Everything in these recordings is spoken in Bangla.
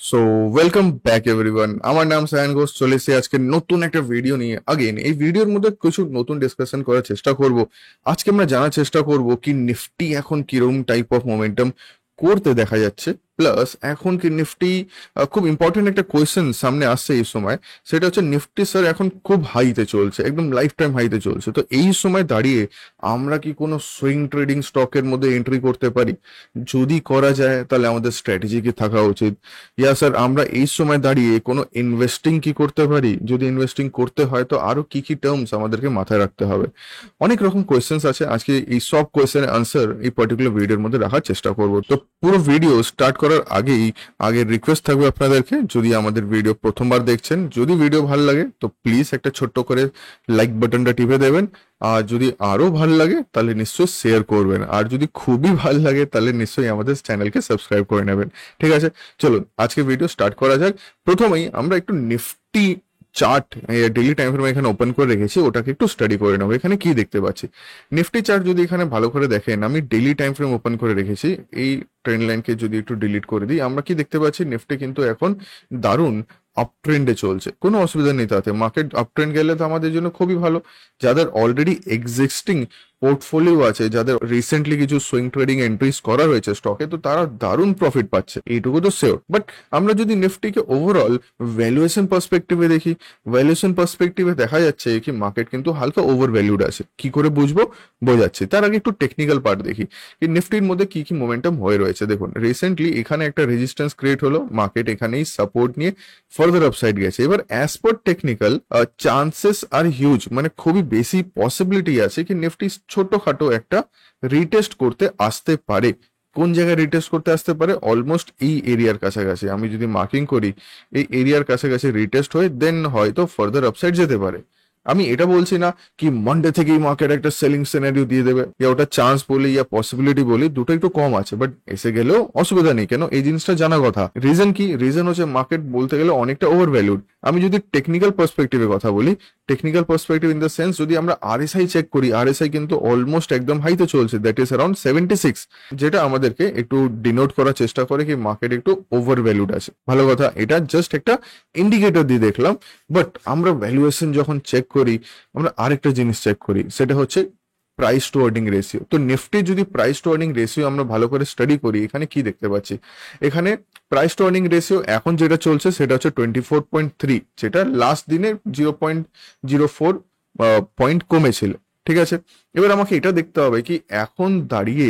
সো ওয়েলকাম ব্যাক এভরিওয়ান, আমার নাম সায়ন ঘোষ। চলে এসেছি আজকে নতুন একটা ভিডিও নিয়ে। আগেন এই ভিডিওর মধ্যে কিছু নতুন ডিসকাশন করার চেষ্টা করব। আজকে আমরা জানার চেষ্টা করব কি নিফটি এখন কিরকম টাইপ অফ মোমেন্টাম করতে দেখা যাচ্ছে, প্লাস এখন কি নিফটি খুব ইম্পর্টেন্ট একটা কোয়েশ্চেন সামনে আসছে এই সময়। সেটা হচ্ছে নিফটি স্যার এখন খুব হাইতে চলছে, একদম লাইফ টাইম হাইতে চলছে। তো এই সময় দাঁড়িয়ে আমরা কি কোনো সুইং ট্রেডিং স্টকের মধ্যে এন্ট্রি করতে পারি? যদি করা যায় তাহলে আমাদের স্ট্র্যাটেজি কি থাকা উচিত? ইয়া স্যার, আমরা এই সময় দাঁড়িয়ে কোনো ইনভেস্টিং কি করতে পারি? যদি ইনভেস্টিং করতে হয় তো আরো কি কি টার্মস আমাদেরকে মাথায় রাখতে হবে? অনেক রকম কোয়েশ্চেন্স আছে। আজকে এই সব কোয়েশ্চেনের আনসার এই পার্টিকুলার ভিডিওর মধ্যে রাখার চেষ্টা করব। তো পুরো ভিডিও স্টার্ট করার আগে রিকোয়েস্ট থাকবে আপনাদেরকে, যদি আমাদের ভিডিও প্রথমবার দেখছেন, যদি ভিডিও ভালো লাগে তো প্লিজ একটা ছোট্ট করে লাইক বাটনটা টিপে দেবেন। আর যদি আরো ভালো লাগে তাহলে নিশ্চয়ই শেয়ার করবেন, আর যদি খুবই ভালো লাগে তাহলে নিশ্চয়ই আমাদের চ্যানেলকে সাবস্ক্রাইব করে নেবেন। ঠিক আছে, চলুন আজকে ভিডিও স্টার্ট করা যাক। প্রথমেই আমরা একটু Nifty chart daily time frame এখানে ওপেন করে রেখেছি, ওটাকে একটু স্টাডি করে নেবো। এখানে কি দেখতে পাচ্ছি, নিফটি চার্ট যদি এখানে ভালো করে দেখেন, আমি ডেইলি টাইম ফ্রেম ওপেন করে রেখেছি। এই ট্রেন্ড লাইনকে যদি একটু ডিলিট করে দিই, আমরা কি দেখতে পাচ্ছি, নিফটি কিন্তু এখন দারুণ আপ ট্রেন্ডে চলছে। কোনো অসুবিধা নেই তাতে। মার্কেট আপ ট্রেন্ড গেলে তো আমাদের জন্য খুবই ভালো। যাদের অলরেডি এক্সিস্টিং পোর্টফোলিও আছে, যাদের রিসেন্টলি কিছু সুইং ট্রেডিং এন্ট্রিজ করা রয়েছে স্টকে, তো তারা দারুণ প্রফিট পাচ্ছে, এইটুকু তো শিওর। বাট আমরা যদি নিফটিকে ওভারঅল ভ্যালুয়েশন পার্সপেক্টিভে দেখি, ভ্যালুয়েশন পার্সপেক্টিভে দেখা যাচ্ছে কি মার্কেট কিন্তু হালকা ওভার ভ্যালুড আছে। কি করে বুঝবো? বোঝাচ্ছি। তার আগে একটু টেকনিক্যাল পার্ট দেখি, এই নিফটির মধ্যে কি কি মোমেন্টাম হয়ে রয়েছে। দেখুন, রিসেন্টলি এখানে একটা রেজিস্ট্যান্স ক্রিয়েট হলো, মার্কেট এখানেই সাপোর্ট নিয়ে ফার্দার আপসাইড গেছে। এবার অ্যাজ পার টেকনিক্যাল চান্সেস আর হিউজ, মানে খুবই বেশি পসিবিলিটি আছে কি নিফটি ছোটখাটো একটা রিটেস্ট করতে আসতে পারে। কোন জায়গায় রিটেস্ট করতে আসতে পারে? অলমোস্ট এই এরিয়ার কাছাকাছি। আমি যদি মার্কিং করি, এই এরিয়ার কাছাকাছি রিটেস্ট হয়ে দেন হয়তো ফার্দার আপসাইড যেতে পারে। আমি এটা বলছি না কি মন্ডে থেকেই মার্কেট একটা সেলিং সিনারিও দিয়ে দেবে, ইয়া ওটা চান্স বলি ইয়া পসিবিলিটি বলি, দুটো একটু কম আছে। বাট এসে গেলেও অসুবিধা নেই। কেন? এই জিনিসটা জানা কথা। রিজন কি? রিজন হচ্ছে মার্কেট বলতে গেলে অনেকটা ওভার ভ্যালুড। আমি যদি টেকনিক্যাল পার্সপেক্টিভে কথা বলি, technical perspective in the sense, যদি আমরা আরএসআই চেক করি, আরএসআই কিন্তু অলমোস্ট একদম হাইতে চলছে, দ্যাট ইজ অ্যারাউন্ড 76, যেটা আমাদেরকে একটু ডিনোট করার চেষ্টা করে কি মার্কেট একটু ওভার ভ্যালুড আছে। ভালো কথা, এটা জাস্ট একটা ইন্ডিকেটর দিয়ে দেখলাম। বাট আমরা ভ্যালুয়েশন যখন চেক করি, আমরা আরেকটা জিনিস চেক করি, সেটা হচ্ছে প্রাইস টু আর্নিং রেশিও। তো নিফটি যদি প্রাইস টু আর্নিং রেশিও আমরা ভালো করে স্টাডি করি, এখানে কি দেখতে পাচ্ছি, এখানে প্রাইস টু আর্নিং রেশিও এখন যেটা চলছে সেটা হচ্ছে 24.3, যেটা লাস্ট দিনে 0.04 পয়েন্ট কমেছিল। ঠিক আছে, এবার আমাকে এটা দেখতে হবে কি এখন দাঁড়িয়ে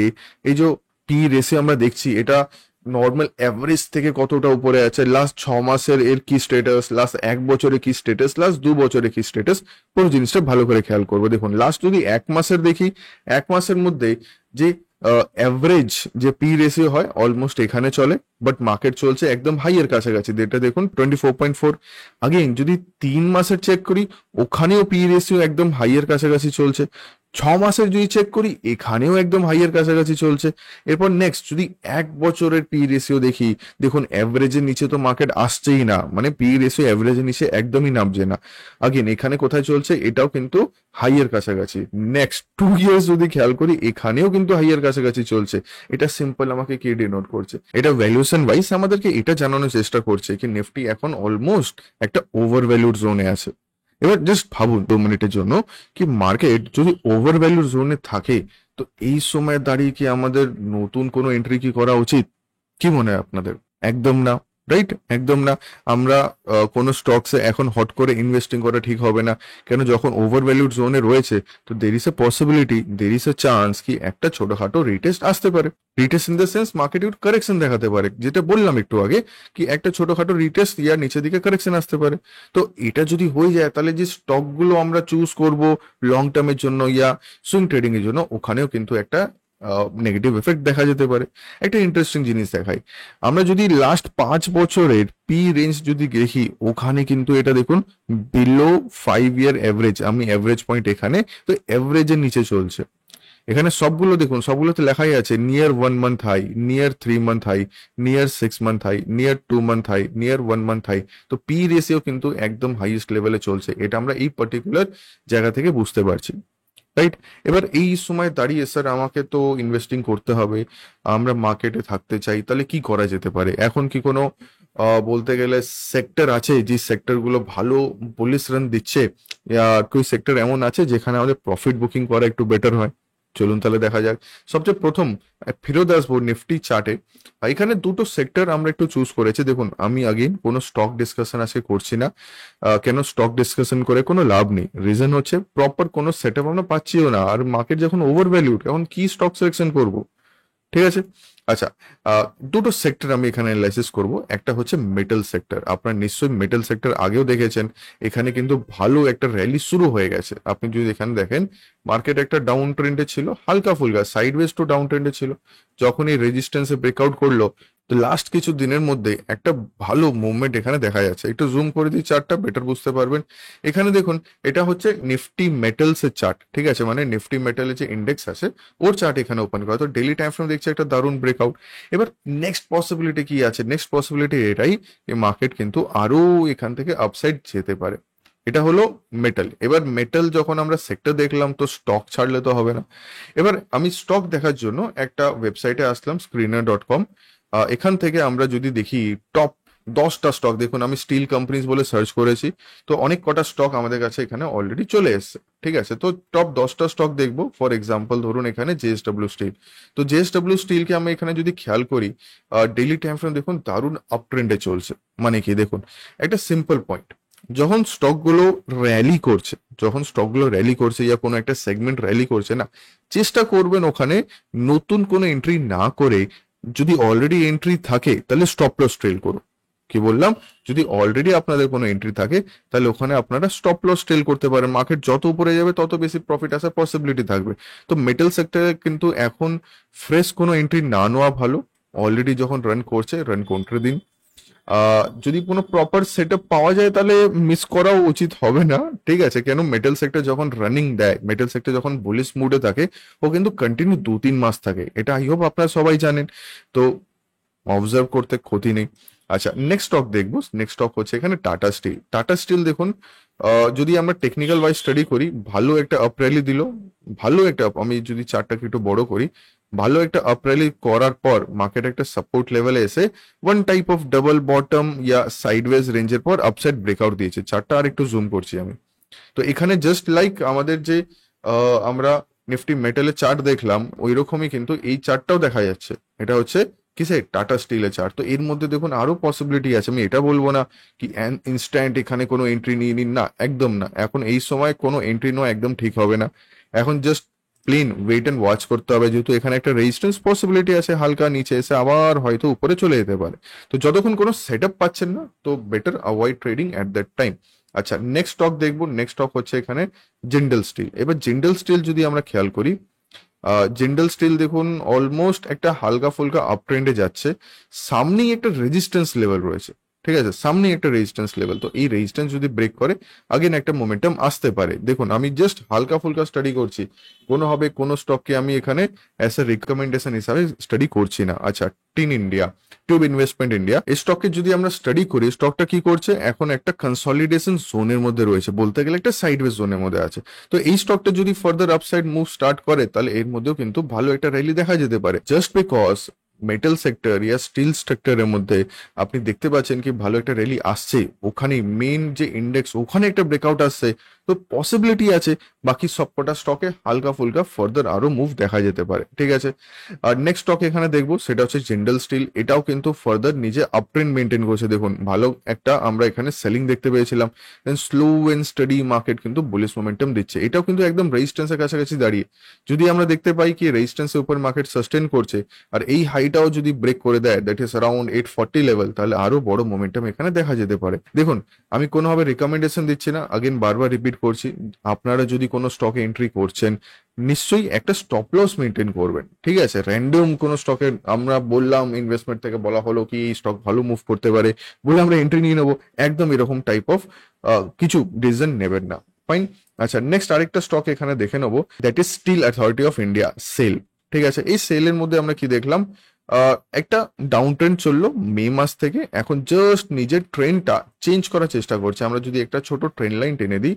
এই যে পি রেশিও আমরা দেখছি, এটা নর্মাল অ্যাভারেজ থেকে কতটা উপরে আছে, লাস্ট 6 মাসের এর কি স্ট্যাটাস, লাস্ট 1 বছরে কি স্ট্যাটাস, লাস্ট 2 বছরে কি স্ট্যাটাস, পুরো জিনিসটা ভালো করে খেয়াল করবো। দেখুন, লাস্ট যদি 1 মাসের দেখি, 1 মাসের মধ্যে যে অ্যাভারেজ যে পি রেশিও হয় অলমোস্ট এখানে চলে, বাট মার্কেট চলছে একদম হাইয়ের কাছাকাছি, যেটা দেখুন 24.4। আগেন যদি 3 মাসের চেক করি, ওখানেও পি রেশিও একদম হাইয়ের কাছাকাছি চলছে। 6 মাসের যদি চেক করি, এখানেও একদম হাইয়ের কাছাকাছি চলছে। এরপর নেক্সট যদি 1 বছরের পি রেশিও দেখি, দেখুন অ্যাভারেজের নিচে তো মার্কেট আসছেই না, মানে পি রেশিও অ্যাভারেজের নিচে একদমই নামছে না। আগেন এখানে কোথায় চলছে, এটাও কিন্তু হাইয়ের কাছাকাছি। নেক্সট 2 ইয়ার্স যদি খেয়াল করি, এখানেও কিন্তু হাইয়ের কাছাকাছি চলছে। এটা সিম্পল আমাকে কি ডিনোট করছে? এটা ভ্যালুয়েশন ওয়াইজ আমাদেরকে এটা জানানোর চেষ্টা করছে কি নিফটি এখন অলমোস্ট একটা ওভার ভ্যালুড জোনে আছে। এবার জাস্ট ভাবুন 2 মিনিটের জন্য কি মার্কেট যদি ওভার ভ্যালুড জোনে থাকে, তো এই সময় দাঁড়িয়ে কি আমাদের নতুন কোনো এন্ট্রি কি করা উচিত? কি মনে হয় আপনাদের? একদম না, রাইট? একদম না। আমরা কোনো স্টকসে এখন হট করে ইনভেস্টিং করা ঠিক হবে না। কেন? যখন ওভার ভ্যালুড জোনে রয়েছে, তো দের ইস a possibility, there is A chance কি একটা ছোটখাটো রিটেস্ট আসতে পারে। Retest in the sense market একটু কারেকশন দেখাতে পারে, যেটা বললাম একটু আগে কি একটা ছোটখাটো রিটেস্ট ইয়ার নিচের দিকে কারেকশন আসতে পারে। তো এটা যদি হয়ে যায়, তাহলে যে স্টকগুলো আমরা চুজ করব লং টার্মের জন্য ইয়া সুইং ট্রেডিং এর জন্য, ওখানেও কিন্তু একটা নেগেটিভ এফেক্ট দেখা যেতে পারে। একটা ইন্টারেস্টিং জিনিস দেখাই, আমরা যদি লাস্ট 5 বছরের পি রেঞ্জ যদি দেখি, ওখানে কিন্তু এটা দেখুন বিলো 5 ইয়ার অ্যাভারেজ, আমি অ্যাভারেজ পয়েন্ট এখানে, তো অ্যাভারেজের নিচে চলছে। এখানে সবগুলো দেখুন, সবগুলোতে লেখাই আছে near 1 month high, near 3 month high, near 6 month high, near 2 month high, near 1 month high. তো পি রেশিও কিন্তু একদম হাইয়েস্ট লেভেলে চলছে, এটা আমরা এই পার্টিকুলার জায়গা থেকে বুঝতে পারছি, রাইট? এবার এই সময় দাঁড়িয়ে স্যার আমাকে তো ইনভেস্টিং করতে হবে, আমরা মার্কেটে থাকতে চাই, তাহলে কি করা যেতে পারে? এখন কি কোনো বলতে গেলে সেক্টর আছে যে সেক্টরগুলো ভালো বুলিশ রান দিচ্ছে, কোই সেক্টর এমন আছে যেখানে আমাদের প্রফিট বুকিং করা একটু বেটার হয়? চলুন তাহলে দেখা যাক। সবচেয়ে প্রথম ফিরত আসবো নিফটি চার্টে। এখানে দুটো সেক্টর আমরা একটু চুজ করেছি। দেখুন, আমি আগেই কোনো স্টক ডিসকাশন আজকে করছি না। কেন স্টক ডিসকাশন করে কোনো লাভ নেই। রিজন হচ্ছে প্রপার কোনো সেট আপ আমরা পাচ্ছিও না, আর মার্কেট যখন ওভার ভ্যালুড, এখন কি স্টক সিলেকশন করবো? ঠিক আছে। আচ্ছা, দুটো সেক্টর আমি এখানে অ্যানালাইসিস করব। একটা হচ্ছে মেটাল সেক্টর। আপনারা নিশ্চয়ই মেটাল সেক্টর আগেও দেখেছেন, এখানে কিন্তু ভালো একটা র্যালি শুরু হয়ে গেছে। আপনি যদি এখানে দেখেন, মার্কেট একটা ডাউন ট্রেন্ডে ছিল, হালকা ফুলকা সাইডওয়েজ টু ডাউন ট্রেন্ডে ছিল। যখন এই রেজিস্ট্যান্সে ব্রেকআউট করলো, তো লাস্ট কিছু দিনের মধ্যে একটা ভালো মুভমেন্ট এখানে দেখা যাচ্ছে। একটু জুম করে দিই চার্টটা, বেটার বুঝতে পারবেন। এখানে দেখুন, এটা হচ্ছে নিফটি মেটালস এর চার্ট, ঠিক আছে, মানে নিফটি মেটালের যে ইন্ডেক্স আছে ওর চার্ট এখানে ওপেন করা। তো ডেইলি টাইম ফ্রেম দেখছি একটা দারুণ ব্রেকআউট। এবার নেক্সট পসিবিলিটি কি আছে? নেক্সট পসিবিলিটি এটাই যে মার্কেট কিন্তু আরো এখান থেকে আপসাইড যেতে পারে। এটা হলো মেটাল। এবার মেটাল যখন আমরা সেক্টর দেখলাম, তো স্টক ছাড়লে তো হবে না। এবার আমি স্টক দেখার জন্য একটা ওয়েবসাইটে আসলাম, screener.com। এখান থেকে আমরা যদি দেখি টপ 10টা স্টক, দেখুন আমি স্টিল কোম্পানিজ বলে সার্চ করেছি, তো অনেক কটা স্টক আমাদের কাছে এখানে অলরেডি চলে এসেছে। ঠিক আছে, তো টপ 10টা স্টক দেখবো। ফর এক্সাম্পল ধরুন এখানে জেএসডব্লিউ স্টিল। তো জেএসডব্লিউ স্টিলকে আমি এখানে যদি খেয়াল করি, ডেইলি টাইম ফ্রেম দেখুন দারুণ আপ ট্রেন্ডে চলছে। মানে কি, দেখুন একটা সিম্পল পয়েন্ট, যখন স্টকগুলো র্যালি করছে, যখন স্টকগুলো র্যালি করছে ইয়া কোনো একটা সেগমেন্ট র্যালি করছে না, চেষ্টা করবেন ওখানে নতুন কোনো এন্ট্রি না করে, যদি অলরেডি এন্ট্রি থাকে তাহলে স্টপ লস ট্রেল করুন। কি বললাম? যদি অলরেডি আপনাদের কোনো এন্ট্রি থাকে তাহলে ওখানে আপনারা স্টপ লস ট্রেল করতে পারেন। মার্কেট যত উপরে যাবে তত বেশি প্রফিট আসার পসিবিলিটি থাকবে। তো মেটাল সেক্টরে কিন্তু এখন ফ্রেশ কোনো এন্ট্রি না নেওয়া ভালো। অলরেডি যখন রান করছে, রান কন্ট্রে দিন। যদি কোনো প্রপার সেট পাওয়া যায় তাহলে মিস করাও উচিত হবে না। ঠিক আছে, কেন মেটাল সেক্টর যখন রানিং দেয়, মেটাল সেক্টর যখন বুলিশ মুডে থাকে, ও কিন্তু কন্টিনিউ 2-3 মাস থাকে। এটা আই হোপ আপনারা সবাই জানেন। তো অবজার্ভ করতে ক্ষতি নেই। আচ্ছা, নেক্সট স্টক দেখবো। নেক্সট স্টক হচ্ছে এখানে টাটা স্টিল। টাটা স্টিল দেখুন, যদি আমরা টেকনিক্যাল ওয়াইজ স্টাডি করি, ভালো একটা আপ র্যালি দিল। ভালো একটা আমি যদি চার্টটাকে একটু বড় করি, ভালো একটা আপ র্যালি করার পর মার্কেট একটা সাপোর্ট লেভেলে এসে one type of double bottom yeah sideways রেঞ্জের পর আপসাইড ব্রেকআউট দিয়েছে। চার্টটা আর একটু জুম করছি আমি। তো এখানে জাস্ট লাইক আমাদের যে আমরা নিফটি মেটালের চার্ট দেখলাম, ওই রকমই কিন্তু এই চার্টটাও দেখা যাচ্ছে। এটা হচ্ছে কিসে? টাটা স্টিলের চার্ট। তো এর মধ্যে দেখুন আরো পসিবিলিটি আছে। আমি এটা বলবো না কি ইনস্ট্যান্ট এখানে কোনো এন্ট্রি নিয়ে নিন, না, একদম না। এখন এই সময় কোনো এন্ট্রি নেওয়া একদম ঠিক হবে না। এখন just plain wait and watch করতে হবে, যেহেতু এখানে একটা রেজিস্ট্যান্স পসিবিলিটি আছে, হালকা নিচে এসে আবার হয়তো উপরে চলে যেতে পারে। তো যতক্ষণ কোনো সেট আপ পাচ্ছেন না, তো better avoid trading at that time. আচ্ছা, নেক্সট স্টক দেখবো। নেক্সট স্টক হচ্ছে এখানে জিন্ডাল স্টিল। এবার জিন্ডাল স্টিল যদি আমরা খেয়াল করি, জিন্ডাল স্টিল দেখুন অলমোস্ট একটা হালকা ফুলকা আপ ট্রেন্ডে যাচ্ছে। সামনেই একটা রেজিস্ট্যান্স লেভেল রয়েছে। ঠিক আছে, সামনেই একটা রেজিস্ট্যান্স লেভেল। তো এই রেজিস্ট্যান্স যদি ব্রেক করে, আগেন একটা মোমেন্টাম আসতে পারে। দেখুন আমি জাস্ট হালকা ফুলকা স্টাডি করছি, কোনোভাবে কোনো স্টককে আমি এখানে অ্যাজ এ রিকমেন্ডেশন হিসাবে স্টাডি করছি না। আচ্ছা, tin India, tube investment India, এই স্টককে যদি আমরা স্টাডি করি, স্টকটা কি করছে, এখন একটা কনসলিডেশন জোনের মধ্যে রয়েছে, বলতে গেলে একটা সাইডওয়েজ জোনের মধ্যে আছে। তো এই স্টকটা যদি ফার্দার আপসাইড মুভ স্টার্ট করে, তাহলে এর মধ্যেও কিন্তু ভালো একটা র্যালি দেখা যেতে পারে। জাস্ট বিকজ মেটাল সেক্টর ইয়া স্টিল সেক্টরের মধ্যে আপনি দেখতে পাচ্ছেন কি ভালো একটা র্যালি আসছে, ওখানে মেন যে ইন্ডেক্স ওখানে একটা ব্রেকআউট আসছে, তো পসিবিলিটি আছে বাকি সবকটা স্টকে হালকা ফুলকা ফার্দার আরো মুভ দেখা যেতে পারে। ঠিক আছে, আর নেক্সট স্টক এখানে দেখবো সেটা হচ্ছে জিন্ডাল স্টিল। এটাও কিন্তু ফার্দার নিজে আপ ট্রেন্ড মেনটেন করছে। দেখুন ভালো একটা আমরা এখানে সেলিং দেখতে পেয়েছিলাম, দেন স্লো এন্ড স্টাডি মার্কেট কিন্তু বুলিশ মোমেন্টাম দিচ্ছে। এটাও কিন্তু একদম রেজিস্ট্যান্সের কাছাকাছি দাঁড়িয়ে। যদি আমরা দেখতে পাই কি রেজিস্ট্যান্সের উপর মার্কেট সাস্টেন করছে, আর এই হাইটাও যদি ব্রেক করে দেয়, দ্যাট ইজ অ্যারাউন্ড 840 লেভেল, তাহলে আরো বড় মোমেন্টাম এখানে দেখা যেতে পারে। দেখুন আমি কোনোভাবে রিকমেন্ডেশন দিচ্ছি না, আগেন বারবার রিপিট করছি, আপনারা যদি কোনো স্টকে এন্ট্রি করছেন, নিশ্চয়ই একটা স্টপ লস মেনটেন করবেন। ঠিক আছে, র্যান্ডম কোনো স্টকে আমরা বললাম, ইনভেস্টমেন্ট থেকে বলা হলো কি এই স্টক ভালো মুভ করতে পারে বলে আমরা এন্ট্রি নিয়ে নেবো, একদম এরকম টাইপ অফ কিছু ডিসিশন নেবেন না। ফাইন। আচ্ছা, নেক্সট আরেকটা স্টক এখানে দেখে নেবো, that is Steel Authority of India, SAIL. ঠিক আছে, এই সেলের মধ্যে আমরা কি দেখলাম, একটা ডাউন ট্রেন্ড চললো মে মাস থেকে, এখন জাস্ট নিজের ট্রেন্ডটা চেঞ্জ করার চেষ্টা করছে। আমরা যদি একটা ছোট ট্রেন্ড লাইন টেনে দিই,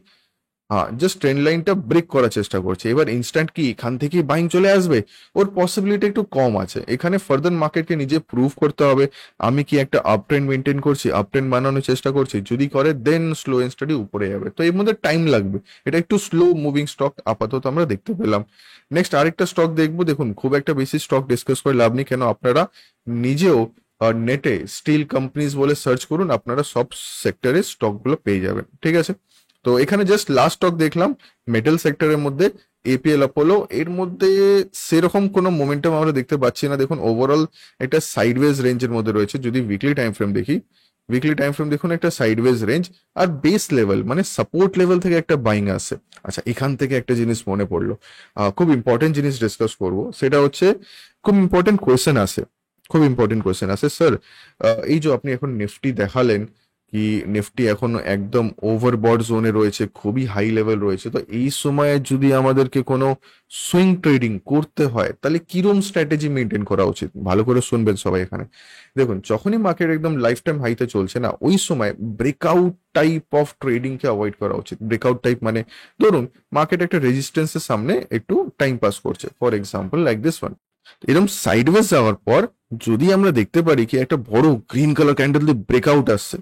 হ্যাঁ, জাস্ট ট্রেন্ড লাইনটা ব্রেক করার চেষ্টা করছে। এবার ইনস্ট্যান্ট কি এখান থেকেই বাইং চলে আসবে, ওর পসিবিলিটি একটু কম আছে। এখানে ফার্দার মার্কেটকে নিজে প্রুভ করতে হবে আমি কি একটা আপ ট্রেন্ড মেনটেন করছি, আপ ট্রেন্ড বানানোর চেষ্টা করছি। যদি করে দেন স্লো এন্ড স্টাডি উপরে যাবে, তো এর মধ্যে টাইম লাগবে। এটা একটু স্লো মুভিং স্টক আপাতত আমরা দেখতে পেলাম। নেক্সট আরেকটা স্টক দেখবো। দেখুন, খুব একটা বেশি স্টক ডিসকাস করে লাভ নেই, কেন আপনারা নিজেও নেটে স্টিল কোম্পানিজ বলে সার্চ করুন, আপনারা সব সেক্টরের স্টকগুলো পেয়ে যাবেন, ঠিক আছে। তো এখানে জাস্ট লাস্ট স্টক দেখলাম মেটাল সেক্টরের মধ্যে এপিএল অ্যাপোলো। এর মধ্যে সেরকম কোনো মোমেন্টাম আমরা দেখতে পাচ্ছি না। দেখুন ওভারঅল একটা সাইডওয়েজ রেঞ্জের মধ্যে রয়েছে। যদি উইকলি টাইম ফ্রেম দেখি, উইকলি টাইম ফ্রেম দেখুন একটা সাইডওয়েজ রেঞ্জ, আর বেস লেভেল মানে সাপোর্ট লেভেল থেকে একটা বাইং আসে। আচ্ছা, এখান থেকে একটা জিনিস মনে পড়লো, খুব ইম্পর্টেন্ট জিনিস ডিসকাস করব। সেটা হচ্ছে খুব ইম্পর্টেন্ট কোয়েশ্চেন আসে, খুব ইম্পর্টেন্ট কোয়েশ্চেন আসে স্যার। এই যে আপনি এখন নিফটি দেখালেন কি নিফটি এখন একদম ওভারবট জোনে রয়েছে, খুবই হাই লেভেল রয়েছে, তো এই সময়ে যদি আমাদেরকে কোনো সুইং ট্রেডিং করতে হয় তাহলে কিরম স্ট্র্যাটেজি মেনটেন করা উচিত? ভালো করে শুনবেন সবাই এখানে। দেখুন, যখনই মার্কেট একদম লাইফ টাইম হাইতে চলছে না, ওই সময় breakout type of trading K avoid করা উচিত। ব্রেকআউট টাইপ মানে ধরুন মার্কেট একটা রেজিস্ট্যান্সের সামনে একটু টাইম পাস করছে, for example like this one. এরকম সাইডওয়েজ যাওয়ার পর যদি আমরা দেখতে পারি কি একটা বড় গ্রিন কালার ক্যান্ডেল দিয়ে ব্রেকআউট আসছে,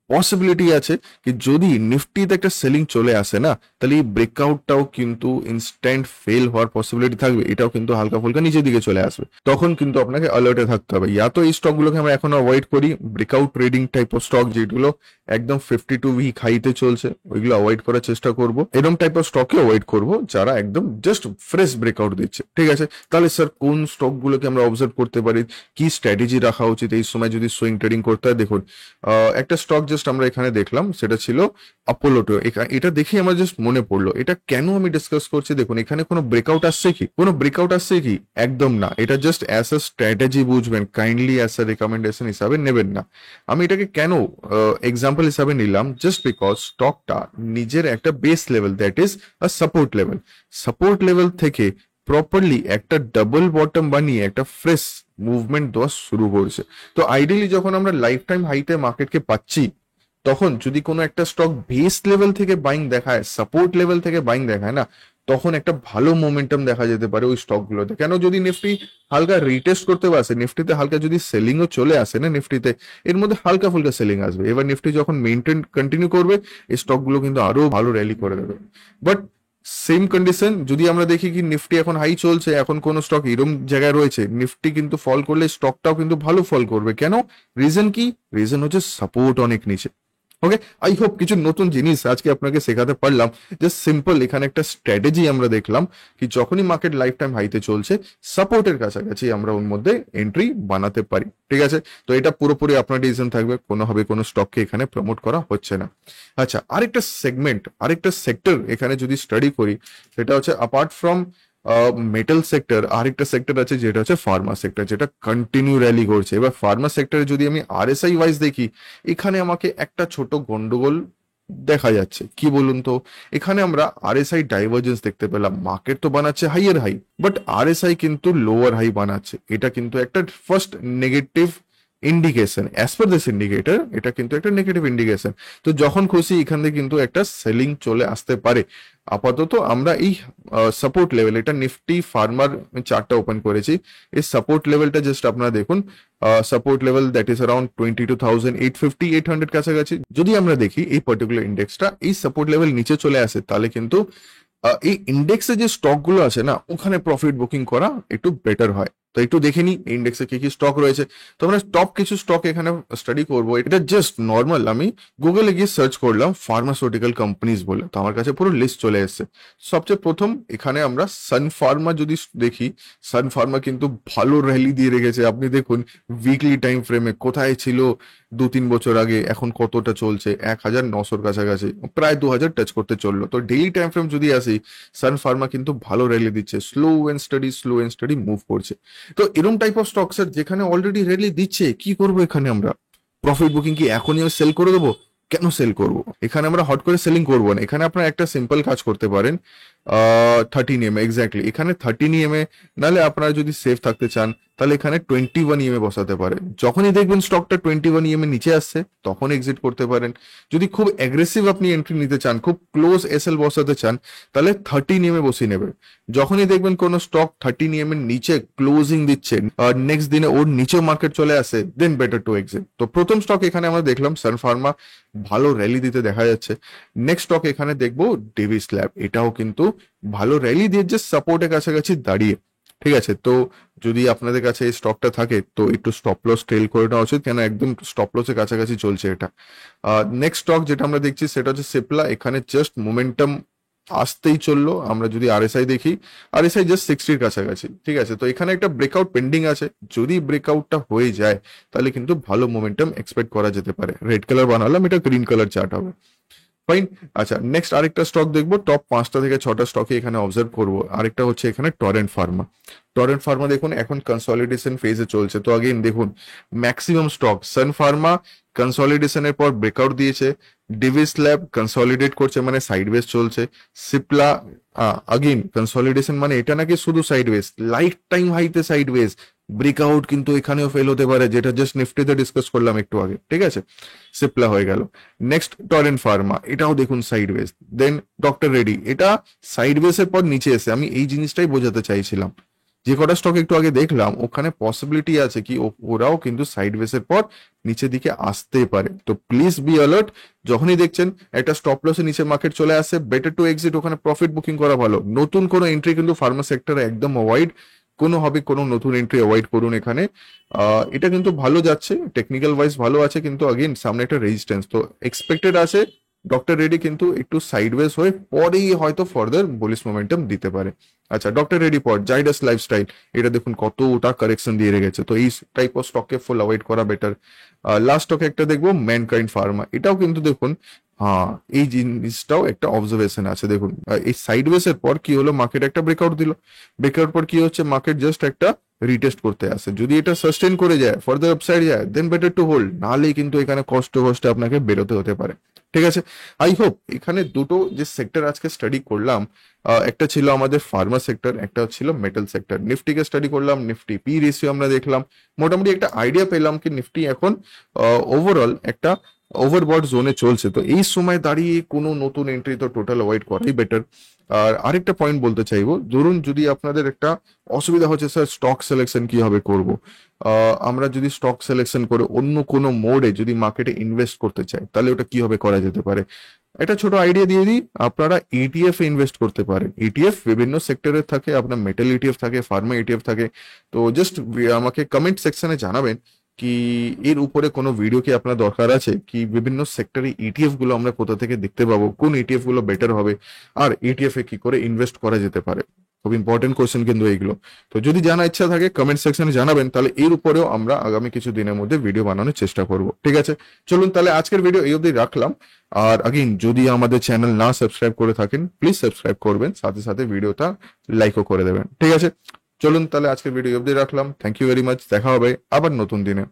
পসিবিলিটি আছে কি যদি নিফটিতে একটা সেলিং চলে আসে না, তাহলে এই ব্রেকআউটটাও কিন্তু ইনস্ট্যান্ট ফেল হওয়ার পসিবিলিটি থাকবে, এটাও কিন্তু হালকা ফুলকা নিচের দিকে চলে আসবে। তখন কিন্তু আপনাকে অ্যালার্টে থাকতে হবে। ইয়া তো এই স্টকগুলোকে আমরা এখন অ্যাভয়েড করি, breakout trading type of stock যেগুলো একদম 52 উইক হাইতে চলছে, ওইগুলো অ্যাভয়েড করার চেষ্টা করব। এরকম টাইপ অফ স্টকে অ্যাভয়েড করব যারা একদম জাস্ট ফ্রেশ ব্রেকআউট দিচ্ছে, ঠিক আছে। তাহলে স্যার কোন স্টকগুলোকে আমরা অবজার্ভ করতে পারি, কি স্ট্র্যাটেজি রাখা উচিত এই সময় যদি সুইং ট্রেডিং করতে হয়? দেখুন, একটা স্টক জাস্ট আমরা এখানে দেখলাম, সেটা ছিল অ্যাপোলোটো। এটা দেখে আমার জাস্ট মনে পড়লো এটা কেন আমি ডিসকাস করছি। দেখুন, এখানে কোনো ব্রেকআউট আসছে কি? কোনো ব্রেকআউট আসছে কি? একদম না। এটা জাস্ট অ্যাজ আ স্ট্র্যাটেজি বুঝবেন, কাইন্ডলি অ্যাজ আ রেকমেন্ডেশন হিসাবে নেবেন না। আমি এটাকে কেন এক্সাম্পল হিসাবে নিলাম, জাস্ট বিকজ স্টকটা নিজের একটা base level, that is a support level, support level থেকে প্রপারলি একটা ডাবল বটম বানিয়ে একটা ফ্রেশ মুভমেন্ট দেওয়া শুরু করছে। তো আইডিয়ালি যখন আমরা লাইফ টাইম হাইতে মার্কেটকে পাচ্ছি, তখন যদি কোনো একটা স্টক বেস লেভেল থেকে বাইং দেখায়, সাপোর্ট লেভেল থেকে বাইং দেখায় না, তখন একটা ভালো মোমেন্টাম দেখা যেতে পারে ওই স্টকগুলোতে। কেন, যদি নিফটি হালকা রিটেস্ট করতে পারছে, নিফটিতে হালকা যদি সেলিংও চলে আসে না, নিফটিতে এর মধ্যে হালকা ফুলকা সেলিং আসবে। এবার নিফটি যখন মেনটেন কন্টিনিউ করবে, এই স্টকগুলো কিন্তু আরো ভালো র্যালি করে দেবে। বাট সেম কন্ডিশন যদি আমরা দেখি কি নিফটি এখন হাই চলছে, এখন কোন স্টক এরম জায়গায় রয়েছে, নিফটি কিন্তু ফল করলে স্টকটাও কিন্তু ভালো ফল করবে। কেন? রিজন কি? রিজন হচ্ছে সাপোর্ট অনেক নিচে। ওকে, আই হোপ কিছু নতুন জিনিস আজকে আপনাকে শেখাতে পারলাম। জাস্ট সিম্পল এখানে একটা স্ট্র্যাটেজি আমরা দেখলাম কি যখনই মার্কেট লাইফ টাইম হাইতে চলছে, সাপোর্টের কাছাকাছি আমরা ওর মধ্যে এন্ট্রি বানাতে পারি, ঠিক আছে। তো এটা পুরোপুরি আপনার ডিসিশন থাকবে, কোনোভাবে কোনো স্টককে এখানে প্রমোট করা হচ্ছে না। আচ্ছা, আরেকটা সেগমেন্ট, আরেকটা সেক্টর এখানে যদি স্টাডি করি, সেটা হচ্ছে অ্যাপার্ট ফ্রম মেটাল সেক্টর, আরেকটা সেক্টর আছে যেটা হচ্ছে ফার্মা সেক্টর, যেটা কন্টিনিউ র্যালি করছে। এবার ফার্মা সেক্টরে যদি আমি আরএসআই ওয়াইজ দেখি, এখানে আমাকে একটা ছোট গন্ডগোল দেখা যাচ্ছে। কি বলুন তো, এখানে আমরা আরএসআই ডাইভারজেন্স দেখতে পেলাম। মার্কেট তো বানাচ্ছে হাইয়ের হাই, বাট আরএসআই কিন্তু লোয়ার হাই বানাচ্ছে। এটা কিন্তু একটা first negative indication, as per this indicator এটা কিন্তু একটা নেগেটিভ ইন্ডিকেশন। তো যখন খুশি এখান থেকে কিন্তু একটা সেলিং চলে আসতে পারে। আপাতত আমরা এই সাপোর্ট লেভেল, এটা নিফটি ফার্মার চার্টটা ওপেন করেছি, এই সাপোর্ট লেভেলটা জাস্ট আপনারা দেখুন, support level that is around 22,850 800 কাছাকাছি। যদি আমরা দেখি এই পার্টিকুলার ইন্ডেক্সটা এই সাপোর্ট লেভেল নিচে চলে আসে, তাহলে কিন্তু এই ইন্ডেক্সে যে স্টক গুলো আছে না, ওখানে প্রফিট বুকিং করা একটু বেটার হয়। তো একটু দেখে নি ইন্ডেক্সে কি কি স্টক রয়েছে। তো আমরা টপ কিছু স্টক এখানে স্টাডি করব। এটা জাস্ট নর্মাল আমি গুগলে গিয়ে সার্চ করলাম ফার্মাসিউটিক্যাল কোম্পানিজ বলে, তো আমার কাছে পুরো লিস্ট চলে এসেছে। সবচেয়ে প্রথম এখানে আমরা সান ফার্মা যদি দেখি, সান ফার্মা কিন্তু ভালো র্যালি দিয়ে রেখেছে। আপনি দেখুন উইকলি টাইম ফ্রেমে কোথায় ছিল 2-3 বছর আগে, এখন কতটা চলছে, 1,900 কাছাকাছি, প্রায় 2,000 টাচ করতে চললো। তো ডেইলি টাইম ফ্রেম যদি আসি, সান ফার্মা কিন্তু ভালো র্যালি দিচ্ছে, স্লো এন্ড স্টাডি মুভ করছে। তো এরকম টাইপ অফ স্টকস যেখানে অলরেডি র্যালি দিচ্ছে, কি করবো এখানে আমরা? প্রফিট বুকিং কি এখনই সেল করে দেবো? কেন সেল করব? এখানে আমরা হট করে সেলিং করবো না। এখানে আপনারা একটা সিম্পল কাজ করতে পারেন, 13 EMA এক্স্যাক্টলি, এখানে 13 EMA, নাহলে আপনারা যদি সেফ থাকতে চান তাহলে এখানে 21 EMA বসাতে পারেন। যখনই দেখবেন স্টকটা 21 EMA নিচে আসছে তখন এক্সিট করতে পারেন। যদি খুব অ্যাগ্রেসিভ আপনি এন্ট্রি নিতে চান, খুব ক্লোজ এসএল বসাতে চান, তাহলে 13 EMA বসিয়ে নেবেন। যখনই দেখবেন কোনো স্টক 13 EMA নিচে ক্লোজিং দিচ্ছে, নেক্সট দিনে ওর নিচে মার্কেট চলে আসে, দেন বেটার টু এক্সিট। তো প্রথম স্টক এখানে আমরা দেখলাম সান ফার্মা, ভালো র্যালি দিতে দেখা যাচ্ছে। নেক্সট স্টক এখানে দেখবো ডেভিস ল্যাব, এটাও কিন্তু ভালো র্যালি দিয়ে যে সাপোর্টের কাছাকাছি দাঁড়িয়ে। ঠিক আছে, তো যদি আপনাদের কাছে এই স্টকটা থাকে তো একটু স্টপ লস ট্রেল করে নেওয়া উচিত, কেন একদম স্টপ লসের কাছাকাছি চলছে এটা। নেক্সট স্টক যেটা আমরা দেখছি সেটা হচ্ছে সিপলা, এখানে জাস্ট মোমেন্টাম আসতেই চললো। আমরা যদি আরএসআই দেখি, আরএসআই জাস্ট 60-র কাছাকাছি। ঠিক আছে, তো এখানে একটা ব্রেকআউট পেন্ডিং আছে, যদি ব্রেকআউটটা হয়ে যায় তাহলে কিন্তু ভালো মোমেন্টাম এক্সপেক্ট করা যেতে পারে। রেড কালার বানালাম, এটা গ্রিন কালার চার্ট হবে। ফাইন। আচ্ছা, নেক্সট আরেকটা স্টক দেখবো, টপ 5টা থেকে 6টা স্টকে এখানে অবজার্ভ করবো। আরেকটা হচ্ছে এখানে টরেন্ট ফার্মা। টরেন্ট ফার্মা দেখুন এখন কনসলিডেশন ফেজে চলছে। তো আগেন দেখুন ম্যাক্সিমাম স্টক, সান ফার্মা কনসলিডেশনের পর ব্রেকআউট দিয়েছে, ডিভিস ল্যাব কনসলিডেট করছে মানে সাইডওয়েজ চলছে, সিপলা আগেন কনসলিডেশন মানে এটা নাকি শুধু সাইডওয়েজ, লাইফ টাইম হাইতে সাইডওয়েজ, ব্রেকআউট কিন্তু এখানেও ফেল হতে পারে, যেটা জাস্ট নিফটিতে ডিসকাস করলাম একটু আগে। ঠিক আছে, সিপলা হয়ে গেল। নেক্সট টরেন্ট ফার্মা, এটাও দেখুন সাইডওয়েজ। দেন ডক্টর রেডি, এটা সাইডওয়েজ এর পর নিচে এসে, আমি এই জিনিসটাই বোঝাতে চাইছিলাম। যে কটা স্টক একটু আগে দেখলাম ওখানে পসিবিলিটি আছে কি ওরাও কিন্তু সাইডওয়েজ এর পর নিচের দিকে আসতে পারে। তো প্লিজ বি অ্যালার্ট, যখনই দেখছেন একটা স্টপ লসে নিচে মার্কেট চলে আসে, বেটার টু এক্সিট, ওখানে প্রফিট বুকিং করা ভালো। নতুন কোনো এন্ট্রি কিন্তু ফার্মা সেক্টরে একদম অ্যাভয়েড, কোনোভাবে কোনো নতুন এন্ট্রি অ্যাভয়েড করুন এখানে। এটা কিন্তু ভালো যাচ্ছে, টেকনিক্যাল ওয়াইজ ভালো আছে, কিন্তু আগেন সামনে একটা রেজিস্ট্যান্স তো এক্সপেক্টেড আছে। ডক্টর রেডি কিন্তু একটু সাইডওয়েজ হয়ে পরেই হয়তো ফার্দার বুলিশ মোমেন্টাম দিতে পারে। আচ্ছা, ডক্টর রেডি পর জাইডাস লাইফস্টাইল, এটা দেখুন কতটা কারেকশন দিয়ে রেখেছে, তো এই টাইপ অফ স্টককে ফুল অ্যাভয়েড করা বেটার। লাস্ট স্টক একটা দেখবো ম্যানকাইন্ড ফার্মা, এটাও কিন্তু দেখুন হ্যাঁ এই জিনিসটাও একটা অবজারভেশন আছে। দেখুন এই সাইডওয়েজ এর পর কি হলো, মার্কেট একটা ব্রেকআউট দিল, ব্রেকআউট পর কি হচ্ছে, মার্কেট জাস্ট একটা রিটেস্ট করতে আসে। যদি এটা সাস্টেন করে যায়, ফার্দার আপসাইড যায়, দেন বেটার টু হোল্ড, নাহলে কিন্তু এখানে কষ্ট কষ্টে আপনাকে বেরোতে হতে পারে। ঠিক আছে, আই হোপ এখানে দুটো যে সেক্টর আজকে স্টাডি করলাম, একটা ছিল আমাদের ফার্মা সেক্টর, একটা ছিল মেটাল সেক্টর। নিফটিকে স্টাডি করলাম, নিফটি পি রেশিও আমরা দেখলাম, মোটামুটি একটা আইডিয়া পেলাম কি নিফটি এখন ওভারঅল একটা ওভারবট জোনে চলছে। তো এই সময় দাঁড়িয়ে কোনো নতুন এন্ট্রি তো টোটাল অ্যাভয়েড করাই বেটার। আর আরেকটা পয়েন্ট বলতে চাইবো, ধরুন যদি আপনাদের একটা অসুবিধা হচ্ছে স্যার স্টক সিলেকশন কিভাবে করব, আমরা যদি স্টক সিলেকশন করে অন্য কোনো মোডে যদি মার্কেটে ইনভেস্ট করতে চাই তাহলে ওটা কিভাবে করা যেতে পারে। একটা ছোট আইডিয়া দিয়ে দিই, আপনারা ইটিএফ এ ইনভেস্ট করতে পারেন। ইটিএফ বিভিন্ন সেক্টরের থাকে, আপনার মেটাল ইটিএফ থাকে, ফার্মা ইটিএফ থাকে। তো জাস্ট আমাকে কমেন্ট সেকশনে জানাবেন কি এর উপরে কোনো ভিডিও কি আপনার দরকার আছে, কি বিভিন্ন সেক্টরে ইটিএফ গুলো আমরা কোথা থেকে দেখতে পাবো, কোন ইটিএফ গুলো বেটার হবে, আর ইটিএফ এ কি করে ইনভেস্ট করা যেতে পারে। খুব ইম্পর্টেন্ট কোয়েশ্চেন কিন্তু এইগুলো। তো যদি জানার ইচ্ছা থাকে কমেন্ট সেকশনে জানাবেন, তাহলে এর উপরেও আমরা আগামী কিছু দিনের মধ্যে ভিডিও বানানোর চেষ্টা করব। ঠিক আছে, চলুন তাহলে আজকের ভিডিও এই অবধি রাখলাম। আর আগেন যদি আমাদের চ্যানেল না সাবস্ক্রাইব করে থাকেন প্লিজ সাবস্ক্রাইব করবেন, সাথে সাথে ভিডিওটা লাইকও করে দেবেন। ঠিক আছে, চলুন তাহলে আজকের ভিডিও এই অবধি রাখলাম। থ্যাংক ইউ ভেরি মাচ, দেখা হবে আবার নতুন দিনে।